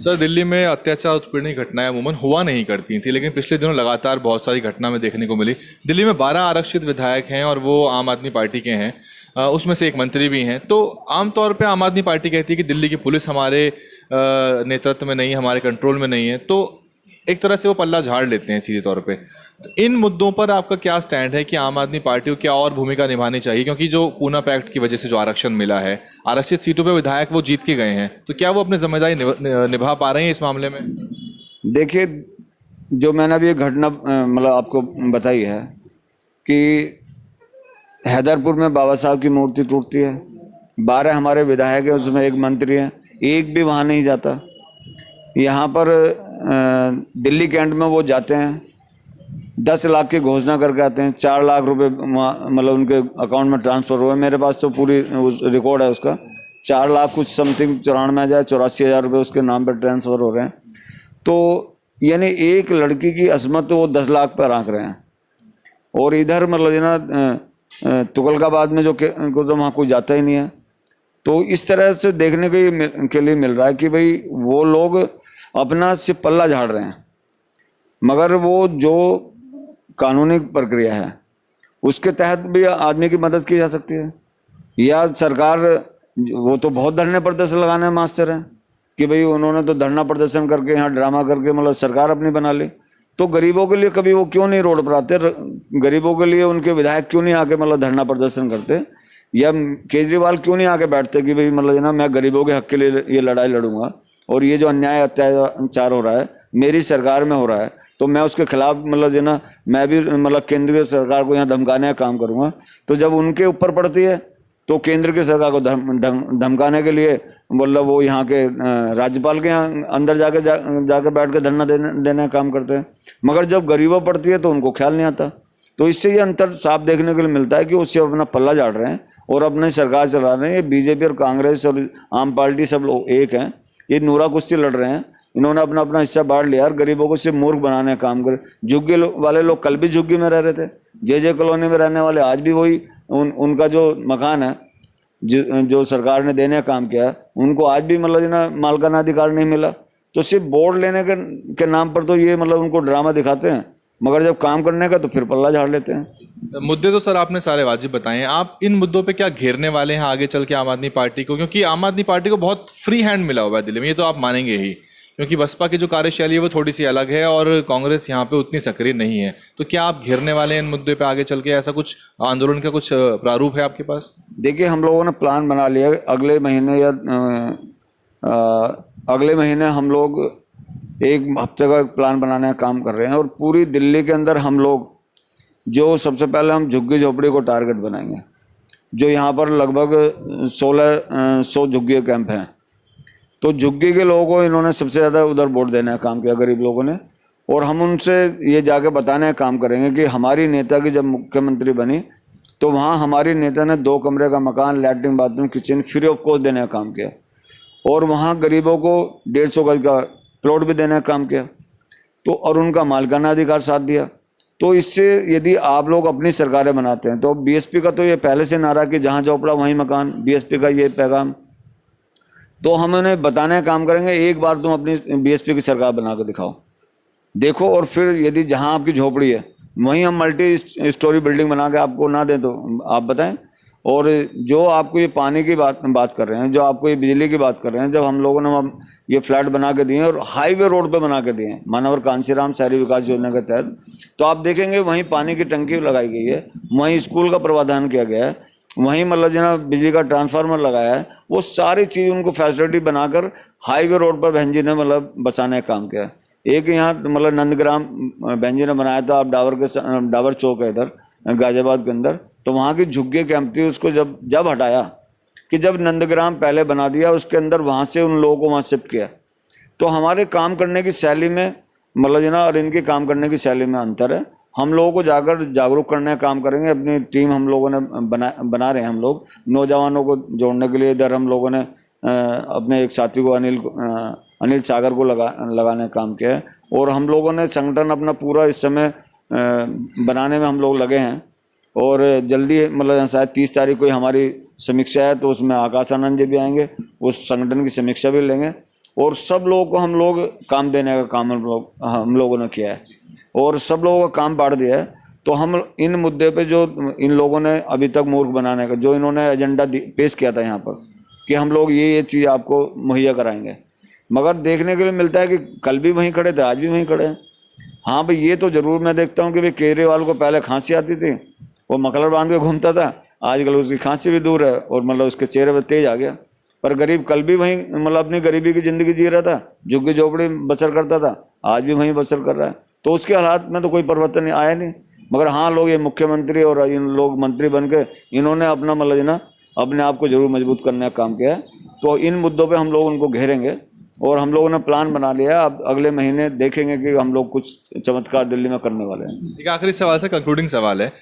Sir, Delhi में अत्याचार उत्पीड़न की घटनाएं अमूमन हुआ नहीं करती थी, लेकिन पिछले दिनों लगातार बहुत सारी घटना में देखने को मिली। दिल्ली में 12 आरक्षित विधायक हैं और वो आम आदमी पार्टी के हैं। उसमें से एक मंत्री भी हैं। तो आमतौर पे आम आदमी पार्टी कहती है कि दिल्ली की पुलिस हमारे नेतृत्व में नहीं है, हमारे कंट्रोल में नहीं है। तो एक तरह से वो पल्ला झाड़ लेते हैं सीधे तौर पे। तो इन मुद्दों पर आपका क्या स्टैंड है कि आम आदमी पार्टी को क्या और भूमिका निभानी चाहिए? क्योंकि जो पूना पैक्ट की वजह से जो आरक्षण मिला है, आरक्षित सीटों पे विधायक वो जीत के गए हैं, तो क्या वो अपनी जिम्मेदारी निभा पा रहे हैं इस मामले में? देखिए, जो मैंने अभी एक घटना मतलब आपको बताई है कि हैदरपुर में बाबा साहब की मूर्ति टूटती है, 12 हमारे विधायक हैं, उसमें एक मंत्री हैं, एक भी वहाँ नहीं जाता। यहाँ पर दिल्ली कैंट में वो जाते हैं, 10 लाख की घोषणा करके आते हैं, 4 लाख रुपए मतलब उनके अकाउंट में ट्रांसफ़र हुए। मेरे पास तो पूरी रिकॉर्ड है उसका। 4 लाख कुछ समथिंग 84,000 रुपये उसके नाम पर ट्रांसफ़र हो रहे हैं। तो यानी एक लड़की की असमत वो 10 लाख पर आंक रहे हैं। और इधर मतलब जो ना तुगलकाबाद में जो तो वहाँ कोई जाता ही नहीं है। तो इस तरह से देखने के लिए मिल रहा है कि भाई वो लोग अपना सिर्फ पल्ला झाड़ रहे हैं, मगर वो जो कानूनी प्रक्रिया है उसके तहत भी आदमी की मदद की जा सकती है। या सरकार, वो तो बहुत धरने प्रदर्शन लगाने में मास्टर हैं कि भाई उन्होंने तो धरना प्रदर्शन करके यहाँ ड्रामा करके मतलब सरकार अपनी बना ली। तो गरीबों के लिए कभी वो क्यों नहीं रोड पर आते? गरीबों के लिए उनके विधायक क्यों नहीं आके मतलब धरना प्रदर्शन करते? या केजरीवाल क्यों नहीं आके बैठते कि भाई मतलब ना मैं गरीबों के हक के लिए ये लड़ाई लड़ूंगा, और ये जो अन्याय अत्याचार हो रहा है मेरी सरकार में हो रहा है तो मैं उसके खिलाफ मतलब जो ना मैं भी मतलब केंद्रीय सरकार को यहाँ धमकाने का काम करूँगा। तो जब उनके ऊपर पड़ती है तो केंद्र की सरकार को धमकाने के लिए मतलब वो यहाँ के राज्यपाल के यहाँ अंदर जाके बैठ के धरना देने का काम करते हैं। मगर जब गरीबों पड़ती है तो उनको ख्याल नहीं आता। तो इससे ये अंतर साफ देखने के लिए मिलता है कि उससे अपना पल्ला झाड़ रहे हैं और अपनी सरकार चला रहे हैं। ये बीजेपी और कांग्रेस और आम पार्टी सब लोग एक हैं, ये नूरा कुश्ती लड़ रहे हैं। इन्होंने अपना अपना हिस्सा बांट लिया और गरीबों को सिर्फ मूर्ख बनाने का काम करे। झुग्गी वाले लोग कल भी झुग्गी में रह रहे थे, जे कॉलोनी में रहने वाले आज भी वही उनका जो मकान है जो सरकार ने देने का काम किया उनको आज भी मतलब ना मालिकाना अधिकार नहीं मिला। तो सिर्फ बोर्ड लेने के नाम पर तो ये मतलब उनको ड्रामा दिखाते हैं, मगर जब काम करने का तो फिर पल्ला झाड़ लेते हैं। मुद्दे तो सर आपने सारे वाजिब बताए हैं। आप इन मुद्दों पे क्या घेरने वाले हैं आगे चल के आम आदमी पार्टी को? क्योंकि आम आदमी पार्टी को बहुत फ्री हैंड मिला हुआ है दिल्ली में, ये तो आप मानेंगे ही, क्योंकि बसपा की जो कार्यशैली है वो थोड़ी सी अलग है और कांग्रेस यहाँ पे उतनी सक्रिय नहीं है। तो क्या आप घेरने वाले हैं इन मुद्दे पे आगे चल के? ऐसा कुछ आंदोलन का कुछ प्रारूप है आपके पास? देखिए, हम लोगों ने प्लान बना लिया। अगले महीने या अगले महीने हम लोग एक हफ्ते का प्लान बनाने का काम कर रहे हैं और पूरी दिल्ली के अंदर हम लोग जो सबसे पहले हम झुग्गी झोपड़ी को टारगेट बनाएंगे। जो यहाँ पर लगभग 1600 झुग्गी कैंप हैं, तो झुग्गी के लोगों को इन्होंने सबसे ज़्यादा उधर वोट देने का काम किया, गरीब लोगों ने। और हम उनसे ये जाके बताने का काम करेंगे कि हमारी नेता की जब मुख्यमंत्री बनी तो वहाँ हमारी नेता ने 2 कमरे का मकान, latrine, bathroom, kitchen free of cost देने का काम किया। और वहाँ गरीबों को 150 गज का प्लॉट भी देने का काम किया। तो और उनका मालिकाना अधिकार साथ दिया। तो इससे यदि आप लोग अपनी सरकारें बनाते हैं तो बीएसपी का तो ये पहले से नारा कि जहाँ झोपड़ा वहीं मकान, बीएसपी का ये पैगाम। तो हम उन्हें बताने का काम करेंगे, एक बार तुम अपनी बीएसपी की सरकार बना के दिखाओ, देखो। और फिर यदि जहाँ आपकी झोपड़ी है वहीं हम मल्टी स्टोरी बिल्डिंग बना के आपको ना दें तो आप बताएं। और जो आपको ये पानी की बात कर रहे हैं, जो आपको ये बिजली की बात कर रहे हैं, जब हम लोगों ने ये फ्लैट बना के दिए और हाईवे रोड पे बना के दिए हैं मानवर कांशीराम शहरी विकास योजना के तहत, तो आप देखेंगे वहीं पानी की टंकी लगाई गई है, वहीं स्कूल का प्रावधान किया गया है, वहीं मतलब जो ना बिजली का ट्रांसफार्मर लगाया है। वो सारी चीज़ उनको फैसिलिटी बनाकर हाईवे रोड पर बहन जी ने मतलब बसाने का काम किया है। एक यहाँ मतलब नंदग्राम बहन जी ने बनाया था, आप डाबर चौक है इधर गाजियाबाद के अंदर, तो वहाँ की झुग्गी कैंप थी, उसको जब हटाया कि जब नंदग्राम पहले बना दिया उसके अंदर, वहाँ से उन लोगों को वहाँ शिफ्ट किया। तो हमारे काम करने की शैली में मतलब जो ना और इनके काम करने की शैली में अंतर है। हम लोगों को जाकर जागरूक करने का काम करेंगे। अपनी टीम हम लोगों ने बना रहे हैं। हम लोग नौजवानों को जोड़ने के लिए इधर हम लोगों ने अपने एक साथी को अनिल सागर को लगाने का काम किया है। और हम लोगों ने संगठन अपना पूरा इस समय बनाने में हम लोग लगे हैं। और जल्दी मतलब शायद 30 तारीख को हमारी समीक्षा है, तो उसमें आकाश आनंद जी भी आएंगे, उस संगठन की समीक्षा भी लेंगे। और सब लोगों को हम लोग काम देने का काम हम लोगों ने किया है और सब लोगों का काम बांट दिया है। तो हम इन मुद्दे पे जो इन लोगों ने अभी तक मूर्ख बनाने का जो इन्होंने एजेंडा पेश किया था यहाँ पर कि हम लोग ये चीज़ आपको मुहैया कराएंगे, मगर देखने के लिए मिलता है कि कल भी वहीं खड़े थे, आज भी वहीं खड़े हैं। हाँ भाई, ये तो ज़रूर मैं देखता हूँ कि भाई केजरीवाल को पहले खांसी आती थी, वो मफलर बांध के घूमता था, आजकल उसकी खांसी भी दूर है और मतलब उसके चेहरे पर तेज आ गया। पर गरीब कल भी वहीं मतलब अपनी गरीबी की ज़िंदगी जी रहा था, झुग्गी झोपड़ी बसर करता था, आज भी वहीं बसर कर रहा है। तो उसके हालात में तो कोई परिवर्तन आया नहीं। मगर हाँ, लोग ये मुख्यमंत्री और इन लोग मंत्री बन के इन्होंने अपना मतलब ना अपने आप को जरूर मजबूत करने का काम किया है। तो इन मुद्दों पे हम लोग उनको घेरेंगे और हम लोगों ने प्लान बना लिया है। अब अगले महीने देखेंगे कि हम लोग कुछ चमत्कार दिल्ली में करने वाले हैं। एक आखिरी सवाल से कंक्लूडिंग सवाल है,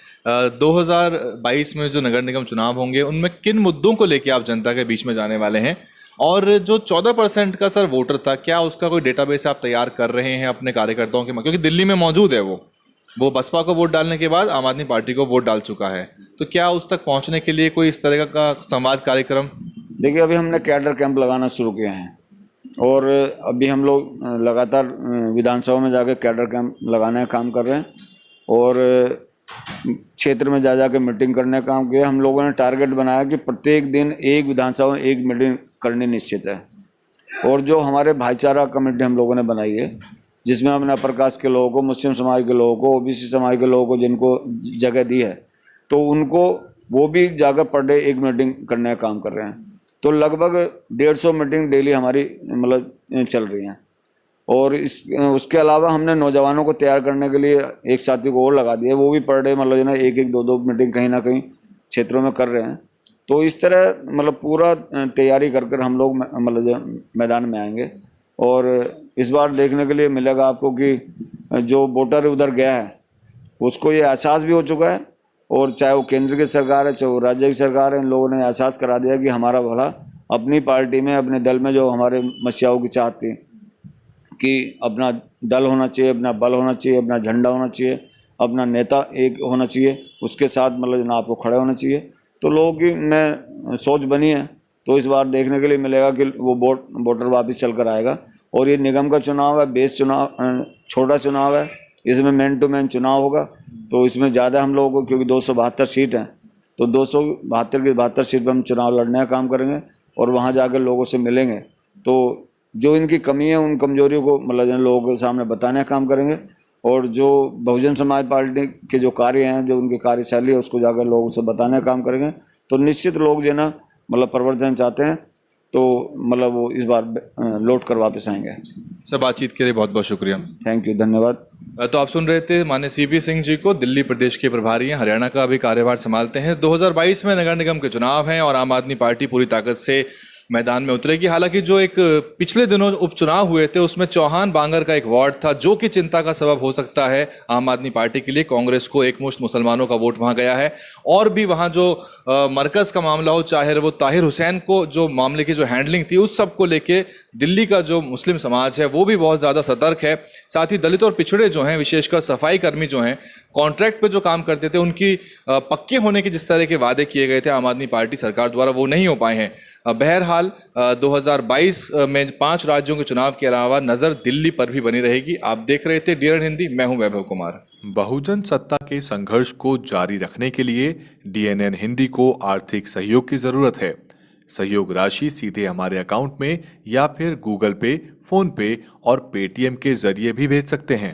2022 में जो नगर निगम चुनाव होंगे उनमें किन मुद्दों को लेके आप जनता के बीच में जाने वाले हैं? और जो 14% का सर वोटर था, क्या उसका कोई डेटाबेस आप तैयार कर रहे हैं अपने कार्यकर्ताओं के, क्योंकि दिल्ली में मौजूद है वो बसपा को वोट डालने के बाद आम आदमी पार्टी को वोट डाल चुका है, तो क्या उस तक पहुंचने के लिए कोई इस तरह का संवाद कार्यक्रम? देखिए, अभी हमने कैडर कैंप लगाना शुरू किए हैं और अभी हम लोग लगातार विधानसभा में जाकर कैडर कैंप लगाने का काम कर रहे हैं और क्षेत्र में जा के मीटिंग करने का काम किया। हम लोगों ने टारगेट बनाया कि प्रत्येक दिन एक विधानसभा में एक मीटिंग करनी निश्चित है। और जो हमारे भाईचारा कमेटी हम लोगों ने बनाई है, जिसमें हमने अपर कास्ट के लोगों को, मुस्लिम समाज के लोगों को, ओबीसी समाज के लोगों को जिनको जगह दी है, तो उनको वो भी जाकर पर डे एक मीटिंग करने का काम कर रहे हैं। तो लगभग 150 मीटिंग डेली हमारी मतलब चल रही हैं। और उसके अलावा हमने नौजवानों को तैयार करने के लिए एक साथी को और लगा दिया, वो भी पर डे मतलब ना एक एक दो मीटिंग कहीं ना कहीं क्षेत्रों में कर रहे हैं। तो इस तरह मतलब पूरा तैयारी कर हम लोग मतलब मैदान में आएंगे। और इस बार देखने के लिए मिलेगा आपको कि जो वोटर उधर गया है उसको ये एहसास भी हो चुका है, और चाहे वो केंद्र की सरकार है चाहे वो राज्य की सरकार है, इन लोगों ने एहसास करा दिया कि हमारा भला अपनी पार्टी में, अपने दल में जो हमारे मसीहाओं की चाहत थी कि अपना दल होना चाहिए, अपना बल होना चाहिए, अपना झंडा होना चाहिए, अपना नेता एक होना चाहिए, उसके साथ मतलब जो आपको खड़े होना चाहिए। तो लोगों की में सोच बनी है। तो इस बार देखने के लिए मिलेगा कि वो वोटर वापस चल कर आएगा। और ये निगम का चुनाव है, बेस चुनाव, छोटा चुनाव है, इसमें मैन टू मैन चुनाव होगा। तो इसमें ज़्यादा हम लोगों को, क्योंकि 272 सीट हैं, तो 272 की 72 सीट पर हम चुनाव लड़ने का काम करेंगे और वहाँ जाकर लोगों से मिलेंगे। तो जो इनकी कमी है उन कमजोरियों को मतलब लोगों के सामने बताने का काम करेंगे। और जो बहुजन समाज पार्टी के जो कार्य हैं, जो उनकी कार्यशैली है, उसको जाकर लोगों से बताने का काम करेंगे। तो निश्चित लोग जो ना मतलब परिवर्तन चाहते हैं, तो मतलब वो इस बार लौट कर वापस आएंगे। सर, बातचीत के लिए बहुत बहुत शुक्रिया। थैंक यू, धन्यवाद। तो आप सुन रहे थे माननीय सीपी सिंह जी को, दिल्ली प्रदेश के प्रभारी हैं, हरियाणा का भी कार्यभार संभालते हैं। 2022 में नगर निगम के चुनाव हैं और आम आदमी पार्टी पूरी ताकत से मैदान में उतरेगी। हालांकि जो एक पिछले दिनों उपचुनाव हुए थे उसमें चौहान बांगर का एक वार्ड था जो कि चिंता का सबब हो सकता है आम आदमी पार्टी के लिए। कांग्रेस को एकमुश्त मुसलमानों का वोट वहां गया है। और भी वहां जो मरकज का मामला हो, चाहे वो ताहिर हुसैन को जो मामले की जो हैंडलिंग थी, उस सब को लेके दिल्ली का जो मुस्लिम समाज है वो भी बहुत ज़्यादा सतर्क है। साथ ही दलित और पिछड़े जो हैं, विशेषकर सफाई कर्मी जो हैं, कॉन्ट्रैक्ट पे जो काम करते थे, उनकी पक्के होने के जिस तरह के वादे किए गए थे आम आदमी पार्टी सरकार द्वारा, वो नहीं हो पाए हैं। बहरहाल 2022 में 5 राज्यों के चुनाव के अलावा नजर दिल्ली पर भी बनी रहेगी। आप देख रहे थे DNN हिंदी, मैं हूं वैभव कुमार। बहुजन सत्ता के संघर्ष को जारी रखने के लिए DNN हिंदी को आर्थिक सहयोग की जरूरत है। सहयोग राशि सीधे हमारे अकाउंट में या फिर गूगल पे, फोन पे और पेटीएम के जरिए भी भेज सकते हैं।